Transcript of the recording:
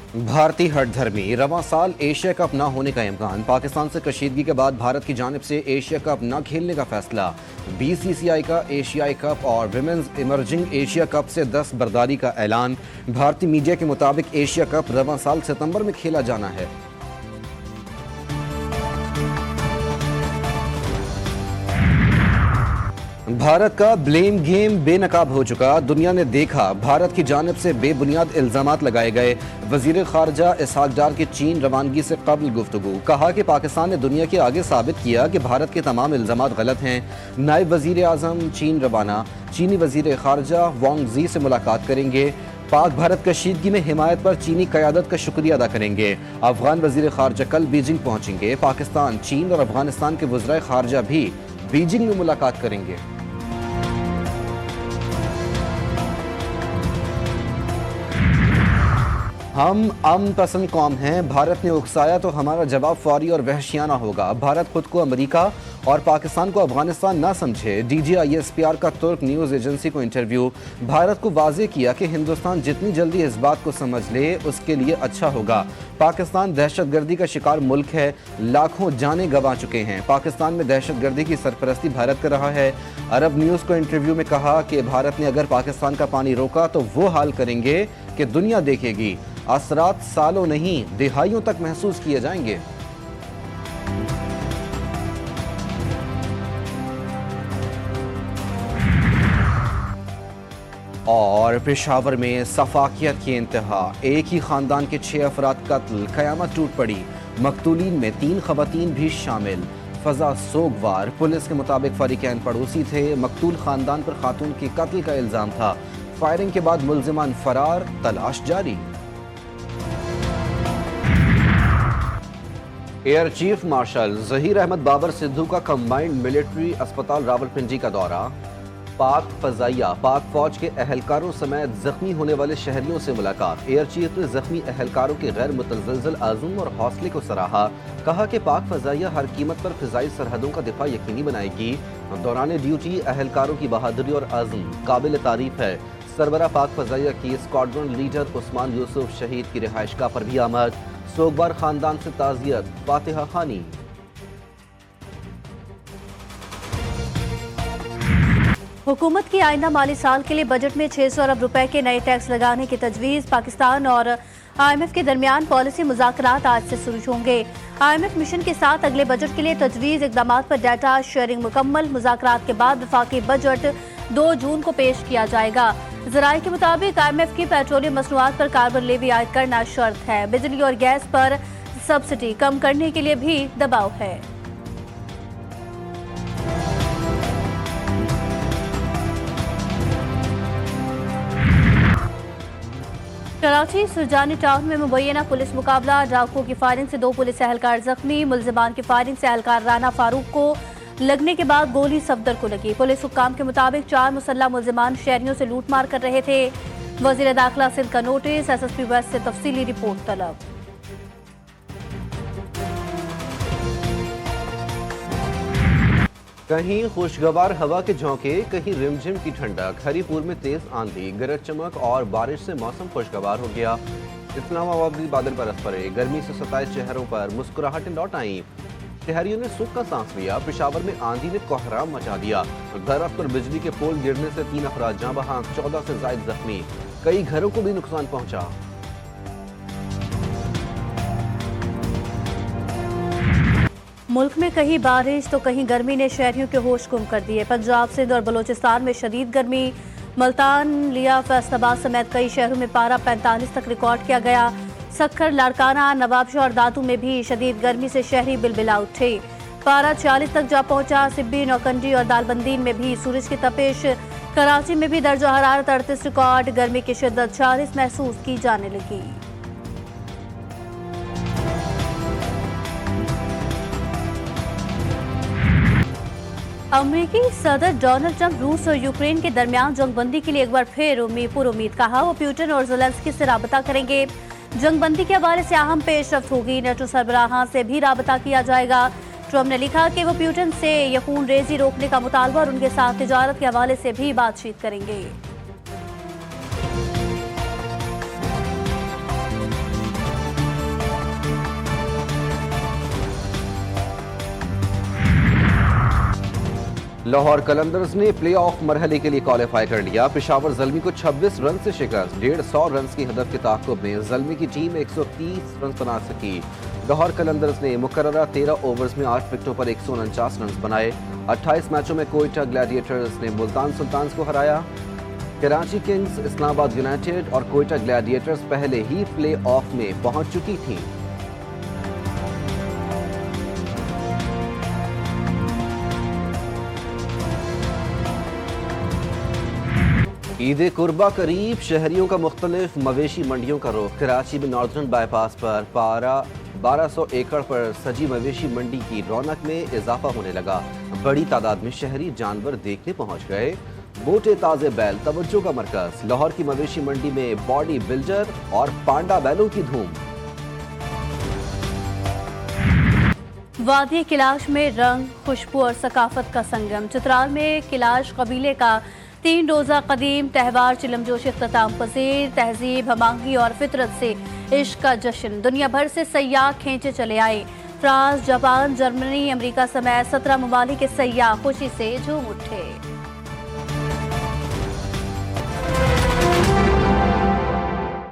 भारतीय हठधर्मी रवां साल एशिया कप न होने का इम्कान। पाकिस्तान से कशीदगी के बाद भारत की जानिब से एशिया कप न खेलने का फैसला। बीसीसीआई का एशियाई कप और विमेंस इमर्जिंग एशिया कप से दस्तबरदारी का ऐलान। भारतीय मीडिया के मुताबिक एशिया कप रवां साल सितंबर में खेला जाना है। भारत का ब्लेम गेम बेनकाब हो चुका। दुनिया ने देखा भारत की जानिब से बेबुनियाद इल्जामात लगाए गए। वजीर खारजा इसहाक डार की चीन रवानगी से कबल गुफ्तगू। कहा कि पाकिस्तान ने दुनिया के आगे साबित किया कि भारत के तमाम इल्जामात गलत हैं। नायब वजीर आजम चीन रवाना। चीनी वजीर खारजा वांग जी से मुलाकात करेंगे। पाक भारत कशीदगी में हिमायत पर चीनी क़यादत का शुक्रिया अदा करेंगे। अफगान वजीर खारजा कल बीजिंग पहुंचेंगे। पाकिस्तान, चीन और अफगानिस्तान के वज़राए खारजा भी बीजिंग में मुलाकात करेंगे। हम अमन पसंद कौम हैं। भारत ने उकसाया तो हमारा जवाब फौरी और वहशियाना होगा। भारत खुद को अमेरिका और पाकिस्तान को अफगानिस्तान ना समझे। DGISPR का तुर्क न्यूज़ एजेंसी को इंटरव्यू। भारत को वाजे किया कि हिंदुस्तान जितनी जल्दी इस बात को समझ ले उसके लिए अच्छा होगा। पाकिस्तान दहशतगर्दी का शिकार मुल्क है। लाखों जानें गंवा चुके हैं। पाकिस्तान में दहशतगर्दी की सरपरस्ती भारत कर रहा है। अरब न्यूज़ को इंटरव्यू में कहा कि भारत ने अगर पाकिस्तान का पानी रोका तो वो हाल करेंगे कि दुनिया देखेगी। असरात सालों नहीं दिहाइयों तक महसूस किए जाएंगे। और पेशावर में सफाकियत की इंतहा। एक ही खानदान के 6 अफराद कत्ल। क़यामत टूट पड़ी। मकतूलीन में 3 ख़वातीन भी शामिल। फजा सोगवार। पुलिस के मुताबिक फरीकैन पड़ोसी थे। मकतूल खानदान पर खातून के कत्ल का इल्ज़ाम था। फायरिंग के बाद मुल्ज़िमान फरार। तलाश जारी। Air chief marshal Zaheer Ahmed Babar Sidhu का कंबाइंड मिलिट्री अस्पताल रावलपिंडी का दौरा। पाक फजाइया, पाक फौज के अहलकारों समेत जख्मी होने वाले शहरियों से मुलाकात। एयर चीफ ने जख्मी अहलकारों के गैर मुतज़लज़ल आज़म और हौसले को सराहा। कहा कि पाक फजाइया हर कीमत पर फ़िज़ाई सरहदों का दिफा यकीनी बनाएगी। दौरान ड्यूटी अहलकारों की बहादुरी और आज़म काबिल तारीफ है। सरबरा पाक फजाइया की स्क्वाड्रन लीडर उस्मान यूसुफ शहीद की रिहाइशगाह पर भी आमद। सोगवार खानदान से ताज़ियत। फातिहा खानी। हुकूमत की आइंदा माली साल के लिए बजट में 600 अरब रुपए के नए टैक्स लगाने की तजवीज़। पाकिस्तान और IMF के दरमियान पॉलिसी मुज़ाकरात आज से शुरू होंगे। IMF मिशन के साथ अगले बजट के लिए तजवीज़ इक़दामात पर डाटा शेयरिंग मुकम्मल। मुज़ाकरात के बाद वफाकी बजट 2 जून को पेश किया जाएगा। ज़राए के मुताबिक IMF की पेट्रोलियम मसनूआत पर कार्बन लेवी आयद करना शर्त है। बिजली और गैस पर सब्सिडी कम करने के लिए भी दबाव है। कराची सुरजानी टाउन में मुबैना पुलिस मुकाबला। डाकुओं की फायरिंग से 2 पुलिस एहलकार जख्मी। मुल्जिमान की फायरिंग से एहलकार राना फारूक को लगने के बाद गोली सफदर को लगी। पुलिस हुक्काम के मुताबिक 4 मुसल्लह मुल्जिमान शहरियों से लूटमार कर रहे थे। वजीर दाखिला सिंध का नोटिस। SSP वेस्ट से तफसीली रिपोर्ट तलब। कहीं खुशगवार हवा के झोंके, कहीं रिमझिम की ठंडक। हरीपुर में तेज आंधी, गरज चमक और बारिश से मौसम खुशगवार हो गया। इस्लामाबाद भी बादल बरस पड़े। गर्मी से सताए चेहरों पर मुस्कुराहटें लौट आईं। शहरियों ने सुख का सांस लिया। पेशावर में आंधी ने कोहराम मचा दिया। दरख्त और बिजली के पोल गिरने से 3 अफराद जाँ बहाक, 14 से जायद जख्मी। कई घरों को भी नुकसान पहुंचा। मुल्क में कहीं बारिश तो कहीं गर्मी ने शहरियों के होश गुम कर दिए। पंजाब, सिंध और बलोचिस्तान में शदीद गर्मी। मुल्तान, लिया, फैसलाबाद समेत कई शहरों में पारा 45 तक रिकॉर्ड किया गया। सक्खर, लाड़काना, नवाबशाह और दादू में भी शदीद गर्मी से शहरी बिलबिला उठे। पारा 40 तक जा पहुंचा। सिब्बी, नौकंडी और दालबंदीन में भी सूरज की तपिश। कराची में भी दर्जा हरारत 38 रिकॉर्ड। गर्मी की शिद्दत 40 महसूस की जाने लगी। अमेरिकी सदर डोनाल्ड ट्रंप रूस और यूक्रेन के दरमियान जंगबंदी के लिए एक बार फिर पुरुम्मीद कहा। वो पुतिन और ज़ेलेंस्की से राबता करेंगे। जंगबंदी के हवाले से अहम पेशरफ्त होगी। नेटो सरबराहां से भी राबता किया जाएगा। ट्रंप ने लिखा कि वो पुतिन से ये खून रेजी रोकने का मुतालबा और उनके साथ तिजारत के हवाले से भी बातचीत करेंगे। लाहौर कलंदर्स ने प्लेऑफ मरहले के लिए क्वालिफाई कर लिया। पेशावर ज़ल्मी को 26 रन से शिकस्त। 150 रन की हदफ के ताक़ुब में ज़ल्मी की टीम 130 रन बना सकी। लाहौर कलंदर्स ने मुकर्ररा 13 ओवर्स में 8 विकेटों पर 149 रन बनाए। 28 मैचों में कोयटा ग्लैडिएटर्स ने मुल्तान सुल्तान्स को हराया। कराची किंग्स, इस्लामाबाद यूनाइटेड और कोयटा ग्लैडिएटर्स पहले ही प्ले ऑफ में पहुंच चुकी थीं। ईद कुर्बा करीब, शहरियों का मुख्तलिफ मवेशी मंडियों का रुख। कराची में नॉर्दर्न बाईपास पर 1200 एकड़ पर सजी मवेशी मंडी की रौनक में इजाफा होने लगा। बड़ी तादाद में शहरी जानवर देखने पहुंच गए। मोटे ताजे बैल तवज्जो का मरकज। लाहौर की मवेशी मंडी में बॉडी बिल्डर और पांडा बैलों की धूम। वादी किलाश में रंग, खुशबू और सकाफत का संगम। चित्राल में किलाश कबीले का 3 रोज़ा कदीम त्यौहार चिलमजोश इख्तिताम पजीर। तहजीब, हमांगी और फितरत से इश्क का जश्न। दुनिया भर से सयाह खींचे चले आए। फ्रांस, जापान, जर्मनी, अमेरिका समेत 17 ममालिक के सयाह खुशी से झूम उठे।